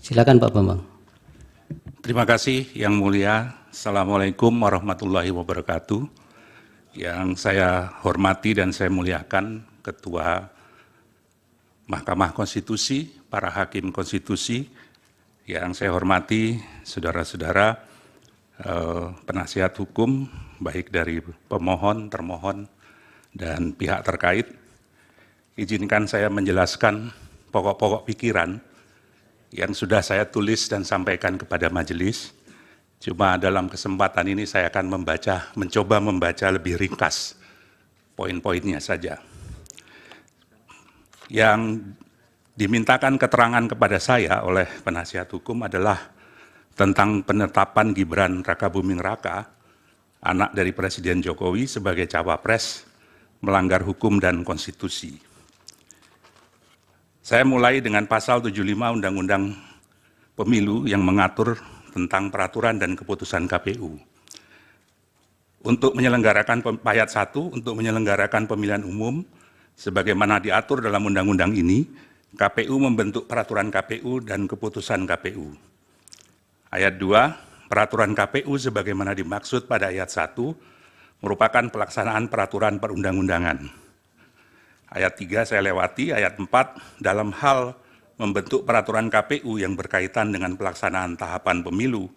Silakan Pak Bambang. Terima kasih Yang Mulia. Assalamualaikum warahmatullahi wabarakatuh. Yang saya hormati dan saya muliakan Ketua Mahkamah Konstitusi, para hakim konstitusi, yang saya hormati saudara-saudara penasihat hukum, baik dari pemohon, termohon, dan pihak terkait. Izinkan saya menjelaskan pokok-pokok pikiran yang sudah saya tulis dan sampaikan kepada majelis. Cuma dalam kesempatan ini saya akan mencoba membaca lebih ringkas poin-poinnya saja. Yang dimintakan keterangan kepada saya oleh penasihat hukum adalah tentang penetapan Gibran Rakabuming Raka, anak dari Presiden Jokowi, sebagai cawapres melanggar hukum dan konstitusi. Saya mulai dengan pasal 75 Undang-Undang Pemilu yang mengatur tentang peraturan dan keputusan KPU. Untuk menyelenggarakan ayat 1, untuk menyelenggarakan pemilihan umum, sebagaimana diatur dalam undang-undang ini, KPU membentuk peraturan KPU dan keputusan KPU. Ayat 2, peraturan KPU sebagaimana dimaksud pada ayat 1, merupakan pelaksanaan peraturan perundang-undangan. Ayat 3 saya lewati, ayat 4, dalam hal membentuk peraturan KPU yang berkaitan dengan pelaksanaan tahapan pemilu,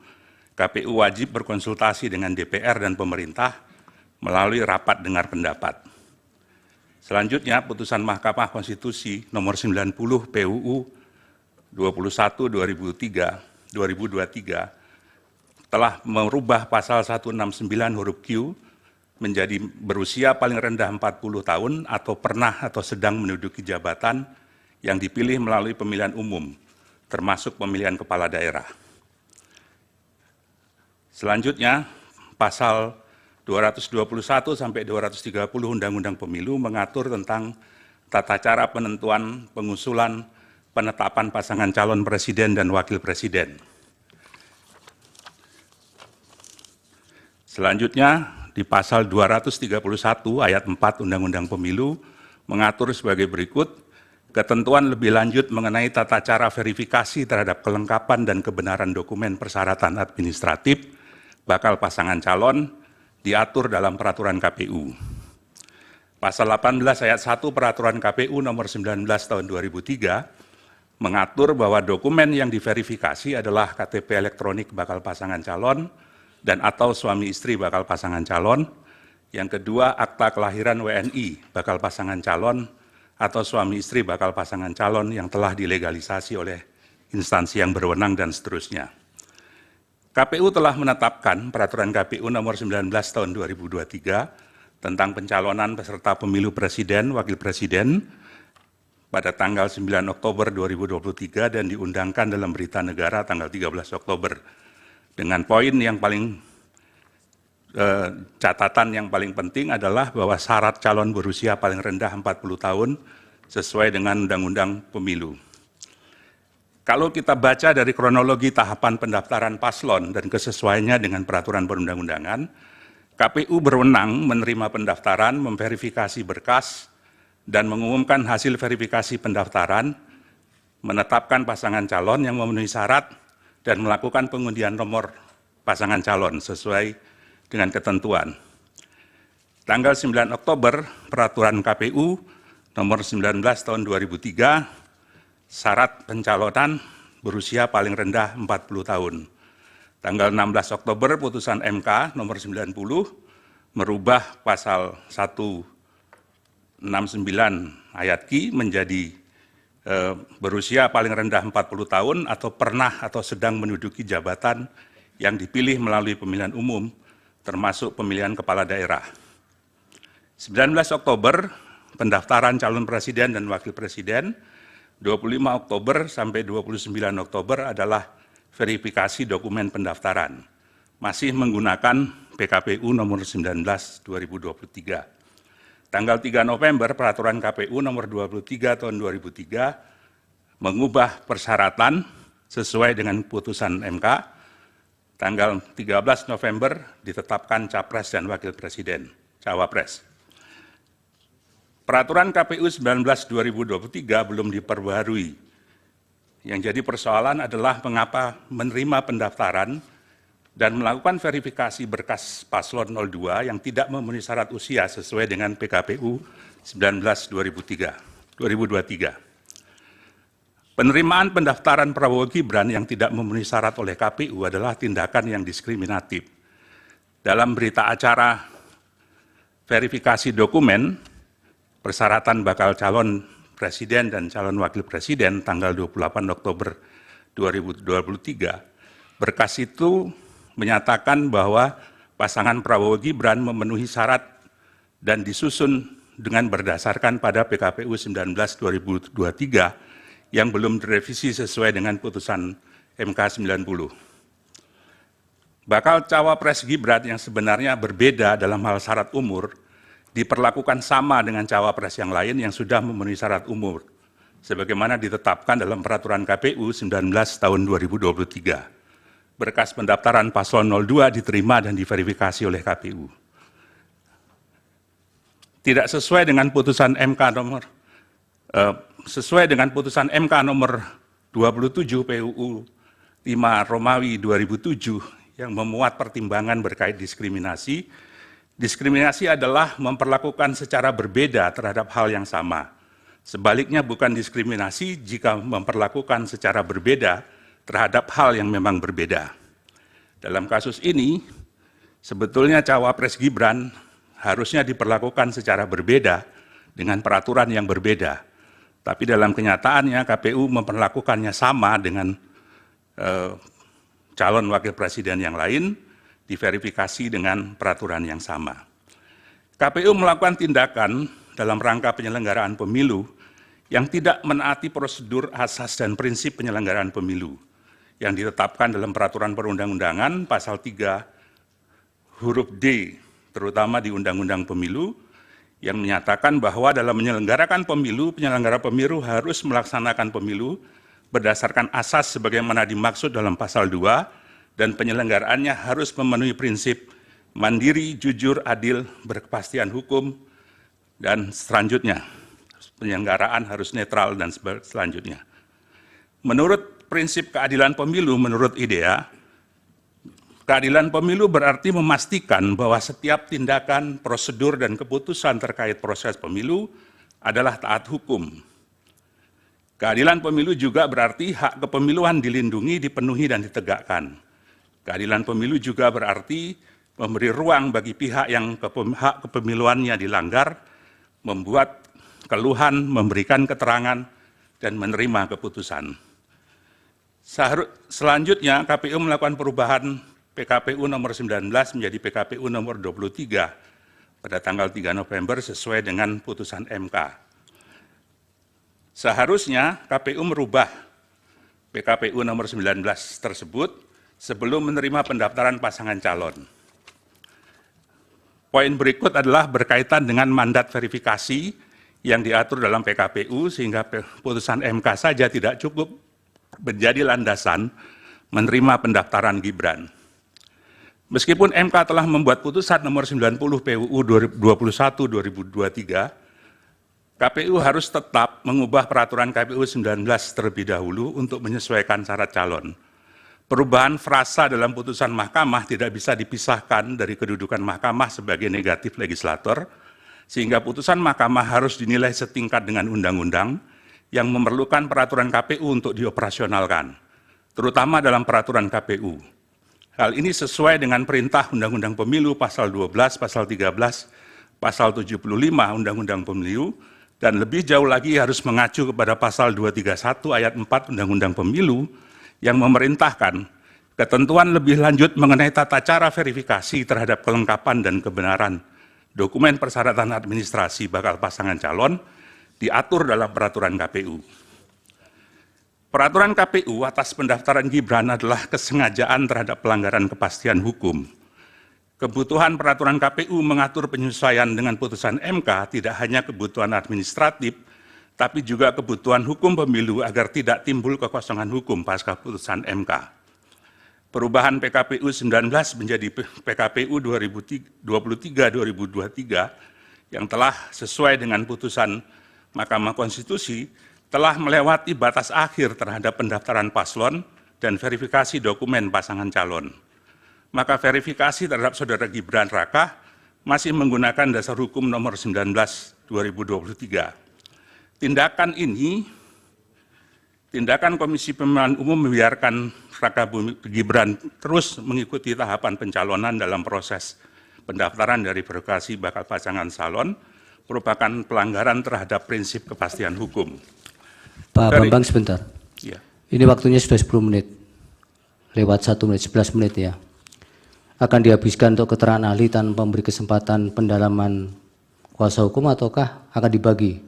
KPU wajib berkonsultasi dengan DPR dan pemerintah melalui rapat dengar pendapat. Selanjutnya, putusan Mahkamah Konstitusi nomor 90 PUU 21/2023 telah merubah pasal 169 huruf Q menjadi berusia paling rendah 40 tahun atau pernah atau sedang menduduki jabatan yang dipilih melalui pemilihan umum, termasuk pemilihan kepala daerah. Selanjutnya, pasal 221 sampai 230 Undang-Undang Pemilu mengatur tentang tata cara penentuan, pengusulan, penetapan pasangan calon presiden dan wakil presiden. Selanjutnya, di pasal 231 ayat 4 Undang-Undang Pemilu mengatur sebagai berikut, ketentuan lebih lanjut mengenai tata cara verifikasi terhadap kelengkapan dan kebenaran dokumen persyaratan administratif bakal pasangan calon diatur dalam peraturan KPU. Pasal 18 ayat 1 peraturan KPU nomor 19 tahun 2003 mengatur bahwa dokumen yang diverifikasi adalah KTP elektronik bakal pasangan calon dan atau suami istri bakal pasangan calon. Yang kedua, akta kelahiran WNI bakal pasangan calon atau suami istri bakal pasangan calon yang telah dilegalisasi oleh instansi yang berwenang dan seterusnya. KPU telah menetapkan peraturan KPU nomor 19 tahun 2023 tentang pencalonan peserta pemilu presiden, wakil presiden pada tanggal 9 Oktober 2023 dan diundangkan dalam berita negara tanggal 13 Oktober. Dengan poin yang paling catatan yang paling penting adalah bahwa syarat calon berusia paling rendah 40 tahun sesuai dengan Undang-Undang Pemilu. Kalau kita baca dari kronologi tahapan pendaftaran paslon dan kesesuaiannya dengan peraturan perundang-undangan, KPU berwenang menerima pendaftaran, memverifikasi berkas, dan mengumumkan hasil verifikasi pendaftaran, menetapkan pasangan calon yang memenuhi syarat, dan melakukan pengundian nomor pasangan calon sesuai dengan ketentuan. Tanggal 9 Oktober, peraturan KPU nomor 19 tahun 2003, syarat pencalonan berusia paling rendah 40 tahun. Tanggal 16 Oktober, putusan MK nomor 90 merubah pasal 169 ayat Q menjadi berusia paling rendah 40 tahun atau pernah atau sedang menduduki jabatan yang dipilih melalui pemilihan umum, termasuk pemilihan kepala daerah. 19 Oktober, pendaftaran calon presiden dan wakil presiden. 25 Oktober sampai 29 Oktober adalah verifikasi dokumen pendaftaran. Masih menggunakan PKPU nomor 19 2023. Tanggal 3 November, peraturan KPU nomor 23 tahun 2003 mengubah persyaratan sesuai dengan putusan MK Tanggal 13 November ditetapkan Capres dan Wakil Presiden, Cawapres. Peraturan KPU 19/2023 belum diperbarui. Yang jadi persoalan adalah mengapa menerima pendaftaran dan melakukan verifikasi berkas paslon 02 yang tidak memenuhi syarat usia sesuai dengan PKPU 19/2023. Penerimaan pendaftaran Prabowo Gibran yang tidak memenuhi syarat oleh KPU adalah tindakan yang diskriminatif. Dalam berita acara verifikasi dokumen persyaratan bakal calon presiden dan calon wakil presiden tanggal 28 Oktober 2023, berkas itu menyatakan bahwa pasangan Prabowo Gibran memenuhi syarat dan disusun dengan berdasarkan pada PKPU 19/2023 yang belum direvisi sesuai dengan putusan MK 90. Bakal cawapres Gibran yang sebenarnya berbeda dalam hal syarat umur diperlakukan sama dengan cawapres yang lain yang sudah memenuhi syarat umur, sebagaimana ditetapkan dalam Peraturan KPU 19 tahun 2023. Berkas pendaftaran paslon 02 diterima dan diverifikasi oleh KPU. Tidak sesuai dengan putusan MK nomor 27 PUU 5 Romawi 2007 yang memuat pertimbangan berkait diskriminasi. Diskriminasi adalah memperlakukan secara berbeda terhadap hal yang sama. Sebaliknya bukan diskriminasi jika memperlakukan secara berbeda terhadap hal yang memang berbeda. Dalam kasus ini, sebetulnya cawapres Gibran harusnya diperlakukan secara berbeda dengan peraturan yang berbeda. Tapi dalam kenyataannya KPU memperlakukannya sama dengan calon wakil presiden yang lain, diverifikasi dengan peraturan yang sama. KPU melakukan tindakan dalam rangka penyelenggaraan pemilu yang tidak menaati prosedur asas dan prinsip penyelenggaraan pemilu yang ditetapkan dalam peraturan perundang-undangan pasal 3 huruf D, terutama di Undang-Undang Pemilu, yang menyatakan bahwa dalam menyelenggarakan pemilu, penyelenggara pemilu harus melaksanakan pemilu berdasarkan asas sebagaimana dimaksud dalam pasal 2, dan penyelenggaraannya harus memenuhi prinsip mandiri, jujur, adil, berkepastian hukum, dan selanjutnya. Penyelenggaraan harus netral dan selanjutnya. Menurut prinsip keadilan pemilu, menurut IDEA, keadilan pemilu berarti memastikan bahwa setiap tindakan, prosedur, dan keputusan terkait proses pemilu adalah taat hukum. Keadilan pemilu juga berarti hak kepemiluan dilindungi, dipenuhi, dan ditegakkan. Keadilan pemilu juga berarti memberi ruang bagi pihak yang hak kepemiluannya dilanggar, membuat keluhan, memberikan keterangan, dan menerima keputusan. Selanjutnya, KPU melakukan perubahan PKPU nomor 19 menjadi PKPU nomor 23 pada tanggal 3 November sesuai dengan putusan MK. Seharusnya KPU merubah PKPU nomor 19 tersebut sebelum menerima pendaftaran pasangan calon. Poin berikut adalah berkaitan dengan mandat verifikasi yang diatur dalam PKPU sehingga putusan MK saja tidak cukup menjadi landasan menerima pendaftaran Gibran. Meskipun MK telah membuat putusan nomor 90 PUU 21/2023, KPU harus tetap mengubah peraturan KPU 19 terlebih dahulu untuk menyesuaikan syarat calon. Perubahan frasa dalam putusan mahkamah tidak bisa dipisahkan dari kedudukan mahkamah sebagai negatif legislator, sehingga putusan mahkamah harus dinilai setingkat dengan undang-undang yang memerlukan peraturan KPU untuk dioperasionalkan, terutama dalam peraturan KPU. Hal ini sesuai dengan perintah Undang-Undang Pemilu pasal 12, pasal 13, pasal 75 Undang-Undang Pemilu, dan lebih jauh lagi harus mengacu kepada pasal 231 ayat 4 Undang-Undang Pemilu yang memerintahkan ketentuan lebih lanjut mengenai tata cara verifikasi terhadap kelengkapan dan kebenaran dokumen persyaratan administrasi bakal pasangan calon diatur dalam peraturan KPU. Peraturan KPU atas pendaftaran Gibran adalah kesengajaan terhadap pelanggaran kepastian hukum. Kebutuhan peraturan KPU mengatur penyesuaian dengan putusan MK tidak hanya kebutuhan administratif, tapi juga kebutuhan hukum pemilu agar tidak timbul kekosongan hukum pasca putusan MK. perubahan PKPU 19 menjadi PKPU 2023-2023 yang telah sesuai dengan putusan Mahkamah Konstitusi telah melewati batas akhir terhadap pendaftaran paslon dan verifikasi dokumen pasangan calon. Maka verifikasi terhadap Saudara Gibran Raka masih menggunakan dasar hukum nomor 19/2023. Tindakan Komisi Pemilihan Umum membiarkan Raka Gibran terus mengikuti tahapan pencalonan dalam proses pendaftaran dari verifikasi bakal pasangan calon merupakan pelanggaran terhadap prinsip kepastian hukum. Pak Bambang sebentar. Ya. Ini waktunya sudah 10 menit. Lewat 1 menit, 11 menit ya. Akan dihabiskan untuk keterangan ahli tanpa memberi kesempatan pendalaman kuasa hukum ataukah akan dibagi?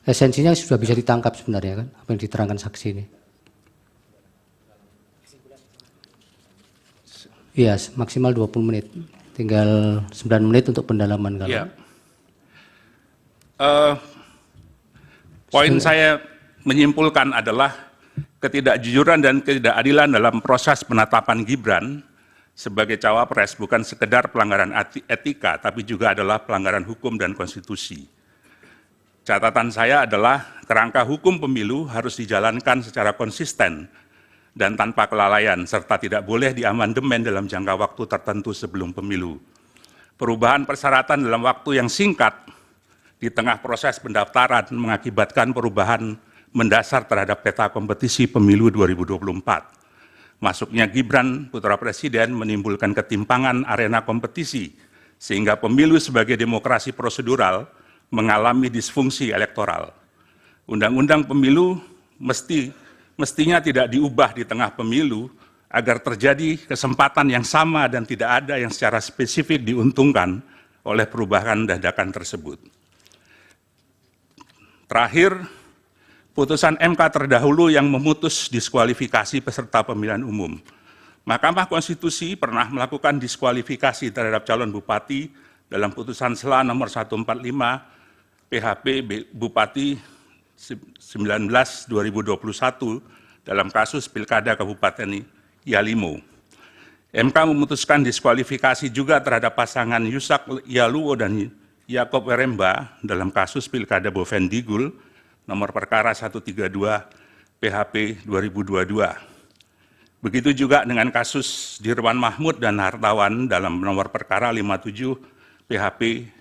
Esensinya sudah bisa ditangkap sebenarnya kan, apa yang diterangkan saksi ini. Iya, maksimal 20 menit. Tinggal 9 menit untuk pendalaman kalau. Ya. Poin saya menyimpulkan adalah ketidakjujuran dan ketidakadilan dalam proses penetapan Gibran sebagai cawapres bukan sekedar pelanggaran etika, tapi juga adalah pelanggaran hukum dan konstitusi. Catatan saya adalah kerangka hukum pemilu harus dijalankan secara konsisten dan tanpa kelalaian, serta tidak boleh diamandemen dalam jangka waktu tertentu sebelum pemilu. Perubahan persyaratan dalam waktu yang singkat di tengah proses pendaftaran mengakibatkan perubahan mendasar terhadap peta kompetisi pemilu 2024. Masuknya Gibran putra presiden menimbulkan ketimpangan arena kompetisi sehingga pemilu sebagai demokrasi prosedural mengalami disfungsi elektoral. Undang-undang pemilu mestinya tidak diubah di tengah pemilu agar terjadi kesempatan yang sama dan tidak ada yang secara spesifik diuntungkan oleh perubahan dadakan tersebut. Terakhir, putusan MK terdahulu yang memutus diskualifikasi peserta pemilihan umum. Mahkamah Konstitusi pernah melakukan diskualifikasi terhadap calon bupati dalam putusan SELA nomor 145 PHP Bupati 19/2021 dalam kasus Pilkada Kabupaten Yalimo. MK memutuskan diskualifikasi juga terhadap pasangan Yusak Yaluwo dan Yakob Weremba dalam kasus Pilkada Bovendigul nomor perkara 132 PHP 2022. Begitu juga dengan kasus Dirwan Mahmud dan Hartawan dalam nomor perkara 57 PHP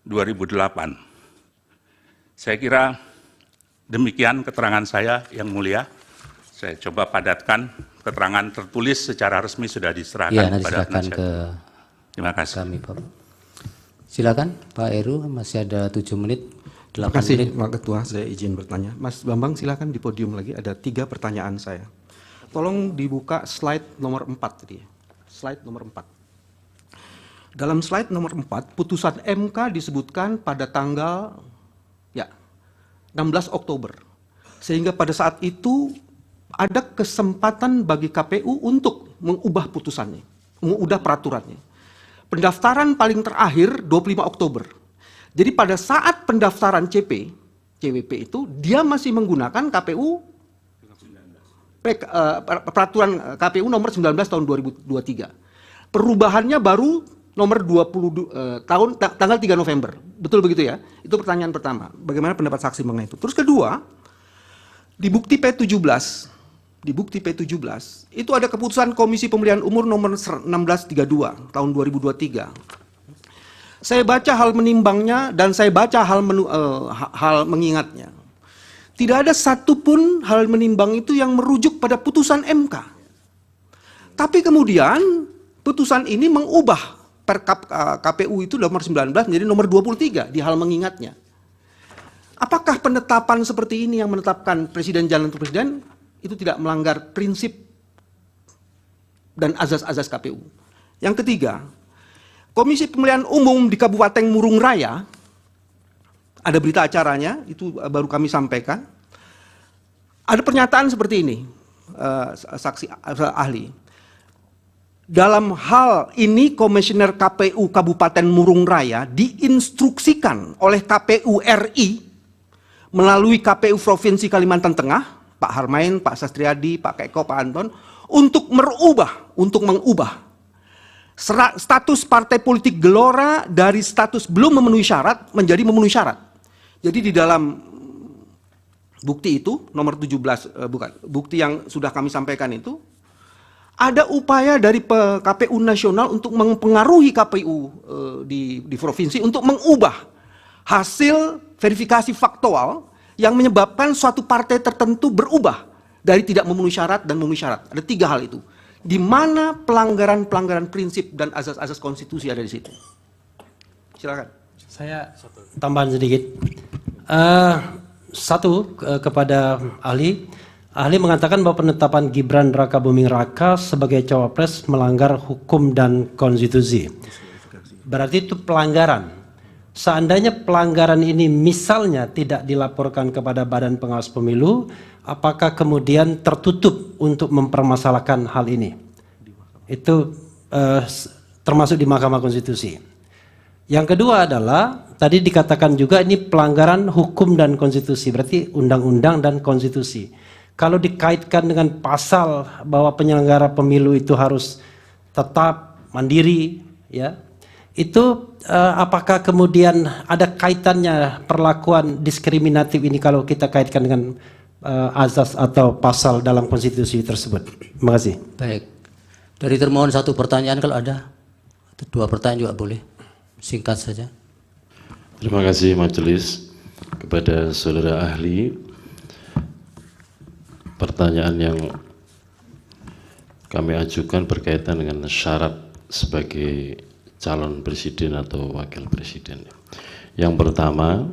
2008. Saya kira demikian keterangan saya, Yang Mulia. Saya coba padatkan, keterangan tertulis secara resmi sudah diserahkan kepada penasihat. Terima kasih. Kami, Pak. Silakan Pak Heru, masih ada 7 menit. Terima kasih Pak Ketua, saya izin bertanya. Mas Bambang silakan di podium lagi, ada 3 pertanyaan saya. Tolong dibuka slide nomor 4 tadi. Slide nomor 4. Dalam slide nomor 4, putusan MK disebutkan pada tanggal 16 Oktober. Sehingga pada saat itu ada kesempatan bagi KPU untuk mengubah putusannya, mengubah peraturannya. Pendaftaran paling terakhir 25 Oktober. Jadi pada saat pendaftaran CWP itu dia masih menggunakan peraturan KPU nomor 19 tahun 2023. Perubahannya baru nomor 20 tanggal 3 November. Betul begitu ya? Itu pertanyaan pertama. Bagaimana pendapat saksi mengenai itu? Terus kedua, di bukti P17 itu ada keputusan Komisi Pemilihan Umum nomor 1632 tahun 2023. Saya baca hal menimbangnya dan saya baca hal mengingatnya. Tidak ada satupun hal menimbang itu yang merujuk pada putusan MK. Tapi kemudian putusan ini mengubah Perkap KPU itu nomor 19 menjadi nomor 23 di hal mengingatnya. Apakah penetapan seperti ini yang menetapkan presiden jalan untuk presiden itu tidak melanggar prinsip dan azas-azas KPU? Yang ketiga, Komisi Pemilihan Umum di Kabupaten Murung Raya, ada berita acaranya, itu baru kami sampaikan. Ada pernyataan seperti ini, saksi ahli. Dalam hal ini, Komisioner KPU Kabupaten Murung Raya diinstruksikan oleh KPU RI melalui KPU Provinsi Kalimantan Tengah Pak Harmain, Pak Sastriadi, Pak Keko, Pak Anton, untuk mengubah status partai politik Gelora dari status belum memenuhi syarat menjadi memenuhi syarat. Jadi di dalam bukti itu, nomor 17, bukti yang sudah kami sampaikan itu, ada upaya dari KPU nasional untuk mempengaruhi KPU di provinsi untuk mengubah hasil verifikasi faktual yang menyebabkan suatu partai tertentu berubah dari tidak memenuhi syarat dan memenuhi syarat. Ada 3 hal itu. Di mana pelanggaran-pelanggaran prinsip dan asas-asas konstitusi ada di situ. Silakan. Saya tambahan sedikit. Kepada ahli. Ahli mengatakan bahwa penetapan Gibran Rakabuming Raka sebagai cawapres melanggar hukum dan konstitusi. Berarti itu pelanggaran. Seandainya pelanggaran ini misalnya tidak dilaporkan kepada Badan Pengawas Pemilu, apakah kemudian tertutup untuk mempermasalahkan hal ini? Itu termasuk di Mahkamah Konstitusi. Yang kedua adalah, tadi dikatakan juga ini pelanggaran hukum dan konstitusi, berarti undang-undang dan konstitusi. Kalau dikaitkan dengan pasal bahwa penyelenggara pemilu itu harus tetap mandiri, ya, itu apakah kemudian ada kaitannya perlakuan diskriminatif ini kalau kita kaitkan dengan azas atau pasal dalam konstitusi tersebut? Terima kasih. Baik. Dari termohon 1 pertanyaan kalau ada, atau 2 pertanyaan juga boleh. Singkat saja. Terima kasih majelis. Kepada saudara ahli, pertanyaan yang kami ajukan berkaitan dengan syarat sebagai calon presiden atau wakil presiden. Yang pertama,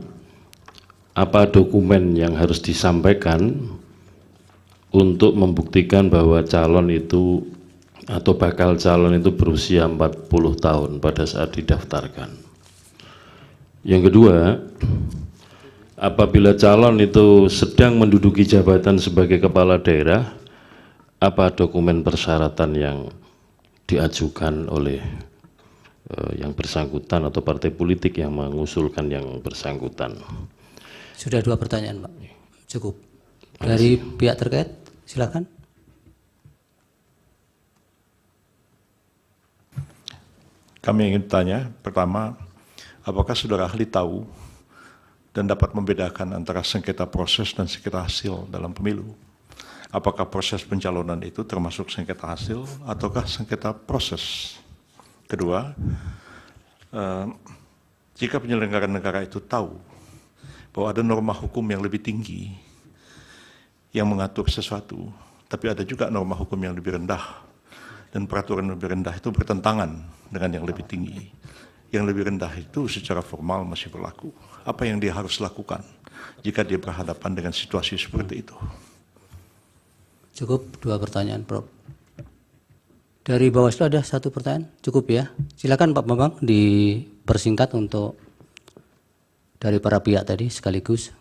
apa dokumen yang harus disampaikan untuk membuktikan bahwa calon itu atau bakal calon itu berusia 40 tahun pada saat didaftarkan. Yang kedua, apabila calon itu sedang menduduki jabatan sebagai kepala daerah, apa dokumen persyaratan yang diajukan oleh yang bersangkutan atau partai politik yang mengusulkan yang bersangkutan? Sudah 2 pertanyaan, Pak. Cukup. Dari pihak terkait, silakan. Kami ingin tanya, pertama, apakah saudara ahli tahu dan dapat membedakan antara sengketa proses dan sengketa hasil dalam pemilu? Apakah proses pencalonan itu termasuk sengketa hasil ataukah sengketa proses? Kedua, jika penyelenggara negara itu tahu bahwa ada norma hukum yang lebih tinggi yang mengatur sesuatu, tapi ada juga norma hukum yang lebih rendah, dan peraturan yang lebih rendah itu bertentangan dengan yang lebih tinggi. Yang lebih rendah itu secara formal masih berlaku. Apa yang dia harus lakukan jika dia berhadapan dengan situasi seperti itu? Cukup 2 pertanyaan, Prof. Dari Bawaslu ada 1 pertanyaan, cukup ya. Silakan Pak Bambang dipersingkat untuk dari para pihak tadi sekaligus.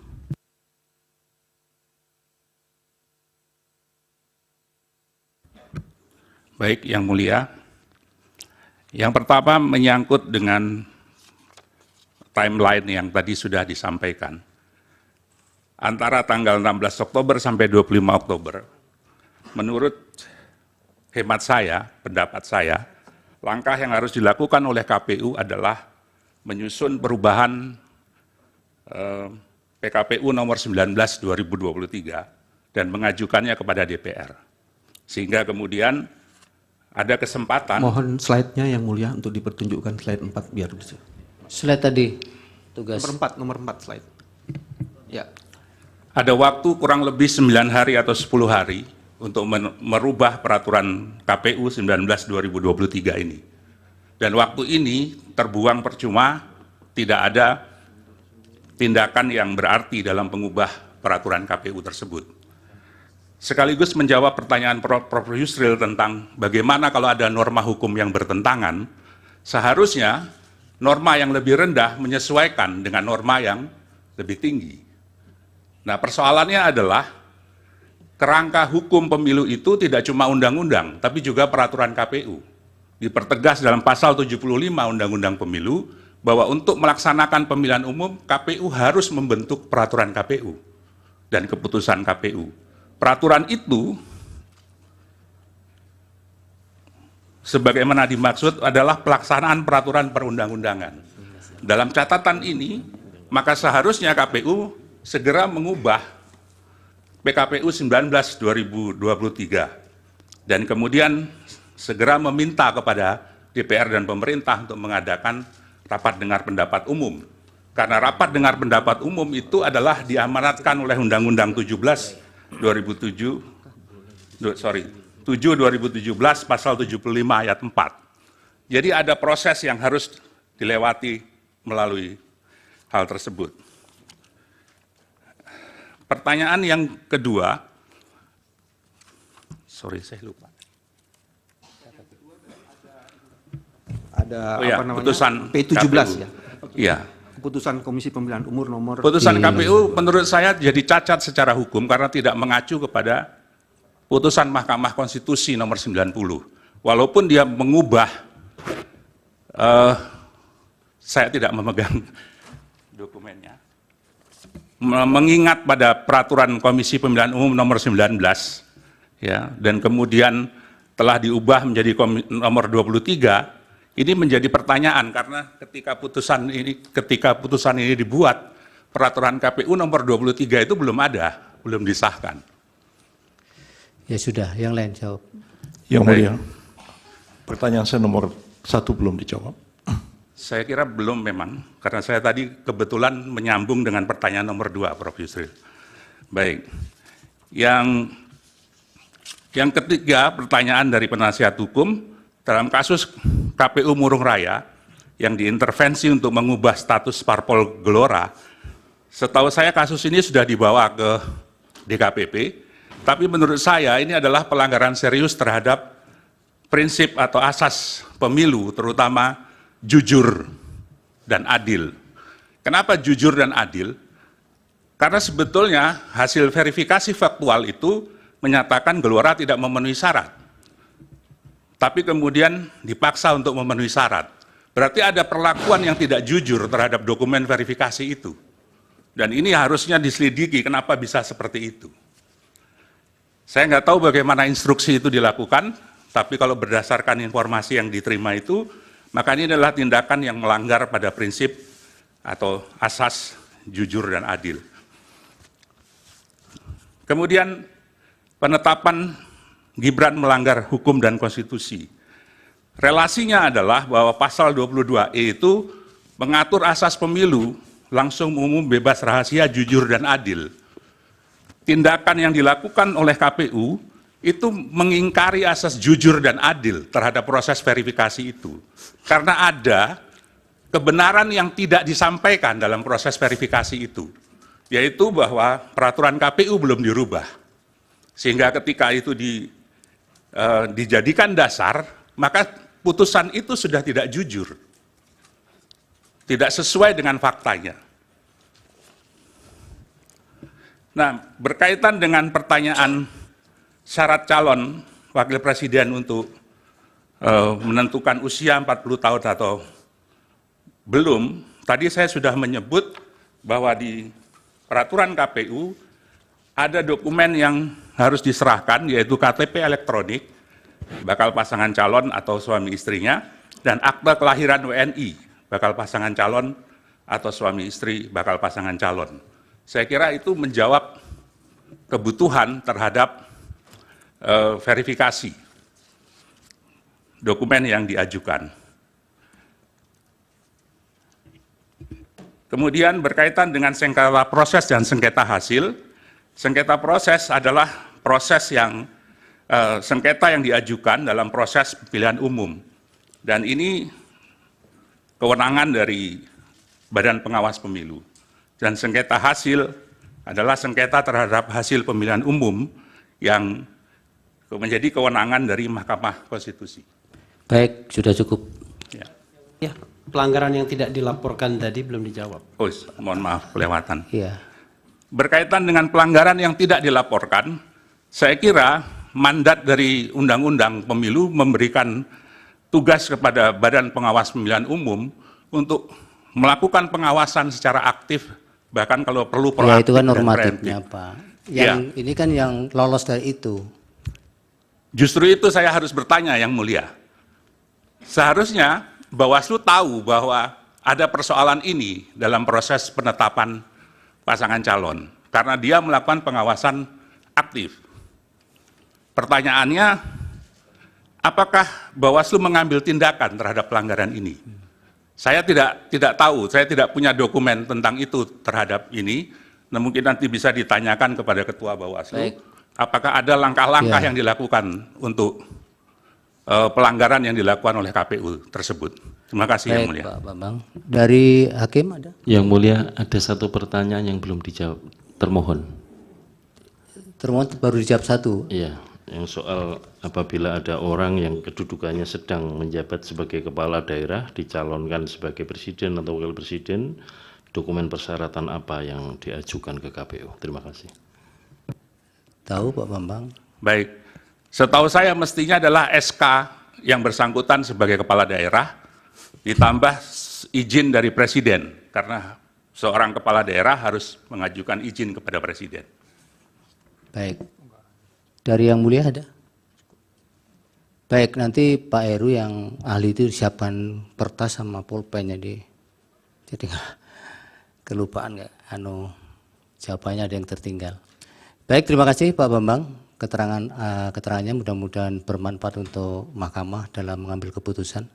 Baik, Yang Mulia. Yang pertama menyangkut dengan timeline yang tadi sudah disampaikan. Antara tanggal 16 Oktober sampai 25 Oktober, menurut hemat saya, pendapat saya, langkah yang harus dilakukan oleh KPU adalah menyusun perubahan PKPU nomor 19 2023 dan mengajukannya kepada DPR. Sehingga kemudian ada kesempatan. Mohon slide-nya yang mulia untuk dipertunjukkan slide 4 biar bisa. Slide tadi, tugas. Nomor 4 slide. Ya. Ada waktu kurang lebih 9 hari atau 10 hari untuk merubah peraturan KPU 19 2023 ini. Dan waktu ini terbuang percuma, tidak ada tindakan yang berarti dalam mengubah peraturan KPU tersebut. Sekaligus menjawab pertanyaan Prof. Yusril tentang bagaimana kalau ada norma hukum yang bertentangan, seharusnya norma yang lebih rendah menyesuaikan dengan norma yang lebih tinggi. Nah, persoalannya adalah kerangka hukum pemilu itu tidak cuma undang-undang, tapi juga peraturan KPU. Dipertegas dalam pasal 75 Undang-Undang Pemilu bahwa untuk melaksanakan pemilihan umum, KPU harus membentuk peraturan KPU dan keputusan KPU. peraturan itu sebagaimana dimaksud adalah pelaksanaan peraturan perundang-undangan. Dalam catatan ini, maka seharusnya KPU segera mengubah PKPU 19/2023 dan kemudian segera meminta kepada DPR dan pemerintah untuk mengadakan rapat dengar pendapat umum. Karena rapat dengar pendapat umum itu adalah diamanatkan oleh Undang-Undang 7/2017 pasal 75 ayat 4. Jadi ada proses yang harus dilewati melalui hal tersebut. Pertanyaan yang kedua, saya lupa. Ada putusan P17 KPU. ya. Iya. Keputusan Komisi Pemilihan Umum nomor Putusan KPU menurut saya jadi cacat secara hukum karena tidak mengacu kepada putusan Mahkamah Konstitusi nomor 90. Walaupun dia mengubah, saya tidak memegang dokumennya, mengingat pada peraturan Komisi Pemilihan Umum nomor 19, ya, dan kemudian telah diubah menjadi nomor 23. Ini menjadi pertanyaan karena ketika putusan ini dibuat, peraturan KPU nomor 23 itu belum ada, belum disahkan. Ya sudah, yang lain jawab. Yang mulia, pertanyaan saya nomor 1 belum dijawab. Saya kira belum memang, karena saya tadi kebetulan menyambung dengan pertanyaan nomor 2, Prof. Yusril. Baik, yang ketiga pertanyaan dari penasihat hukum, dalam kasus KPU Murung Raya yang diintervensi untuk mengubah status parpol Gelora, setahu saya kasus ini sudah dibawa ke DKPP, tapi menurut saya ini adalah pelanggaran serius terhadap prinsip atau asas pemilu, terutama jujur dan adil. Kenapa jujur dan adil? Karena sebetulnya hasil verifikasi faktual itu menyatakan Gelora tidak memenuhi syarat. Tapi kemudian dipaksa untuk memenuhi syarat. Berarti ada perlakuan yang tidak jujur terhadap dokumen verifikasi itu. Dan ini harusnya diselidiki kenapa bisa seperti itu. Saya nggak tahu bagaimana instruksi itu dilakukan, tapi kalau berdasarkan informasi yang diterima itu, maka ini adalah tindakan yang melanggar pada prinsip atau asas jujur dan adil. Kemudian penetapan Gibran melanggar hukum dan konstitusi. Relasinya adalah bahwa pasal 22E itu mengatur asas pemilu langsung, umum, bebas, rahasia, jujur, dan adil. Tindakan yang dilakukan oleh KPU itu mengingkari asas jujur dan adil terhadap proses verifikasi itu. Karena ada kebenaran yang tidak disampaikan dalam proses verifikasi itu, yaitu bahwa peraturan KPU belum dirubah. Sehingga ketika itu dijadikan dasar, maka putusan itu sudah tidak jujur, tidak sesuai dengan faktanya. Nah, berkaitan dengan pertanyaan syarat calon wakil presiden untuk menentukan usia 40 tahun atau belum, tadi saya sudah menyebut bahwa di peraturan KPU ada dokumen yang harus diserahkan, yaitu KTP elektronik, bakal pasangan calon atau suami istrinya, dan akta kelahiran WNI, bakal pasangan calon atau suami istri bakal pasangan calon. Saya kira itu menjawab kebutuhan terhadap verifikasi dokumen yang diajukan. Kemudian berkaitan dengan sengketa proses dan sengketa hasil, sengketa proses adalah proses yang sengketa yang diajukan dalam proses pemilihan umum, dan ini kewenangan dari Badan Pengawas Pemilu. Dan sengketa hasil adalah sengketa terhadap hasil pemilihan umum yang menjadi kewenangan dari Mahkamah Konstitusi. Baik, sudah cukup. Ya, pelanggaran yang tidak dilaporkan tadi belum dijawab. Oh, mohon maaf, kelewatan. Iya. Berkaitan dengan pelanggaran yang tidak dilaporkan, saya kira mandat dari Undang-Undang Pemilu memberikan tugas kepada Badan Pengawas Pemilihan Umum untuk melakukan pengawasan secara aktif, bahkan kalau perlu Ya, itu proaktif kan dan normatifnya, preemptif. Pak. Yang ini kan yang lolos dari itu. Justru itu saya harus bertanya, Yang Mulia. Seharusnya Bawaslu tahu bahwa ada persoalan ini dalam proses penetapan pasangan calon, karena dia melakukan pengawasan aktif. Pertanyaannya, apakah Bawaslu mengambil tindakan terhadap pelanggaran ini? Saya tidak tahu, saya tidak punya dokumen tentang itu terhadap ini. Nah, mungkin nanti bisa ditanyakan kepada Ketua Bawaslu. Baik. Apakah ada langkah-langkah Ya. yang dilakukan untuk pelanggaran yang dilakukan oleh KPU tersebut? Terima kasih, Yang Baik, Mulia. Pak Bambang. Dari Hakim ada? Yang Mulia, ada satu pertanyaan yang belum dijawab. Termohon. Termohon baru dijawab satu. Iya, yang soal apabila ada orang yang kedudukannya sedang menjabat sebagai kepala daerah, dicalonkan sebagai presiden atau wakil presiden, dokumen persyaratan apa yang diajukan ke KPU? Terima kasih. Tahu Pak Bambang? Baik, setahu saya mestinya adalah SK yang bersangkutan sebagai kepala daerah, ditambah izin dari presiden, karena seorang kepala daerah harus mengajukan izin kepada presiden. Baik. Dari Yang Mulia ada? Baik, nanti Pak Heru yang ahli itu siapkan kertas sama pulpennya jadi kelupaan nggak? Jawabannya ada yang tertinggal. Baik, terima kasih Pak Bambang. Keterangannya mudah-mudahan bermanfaat untuk mahkamah dalam mengambil keputusan.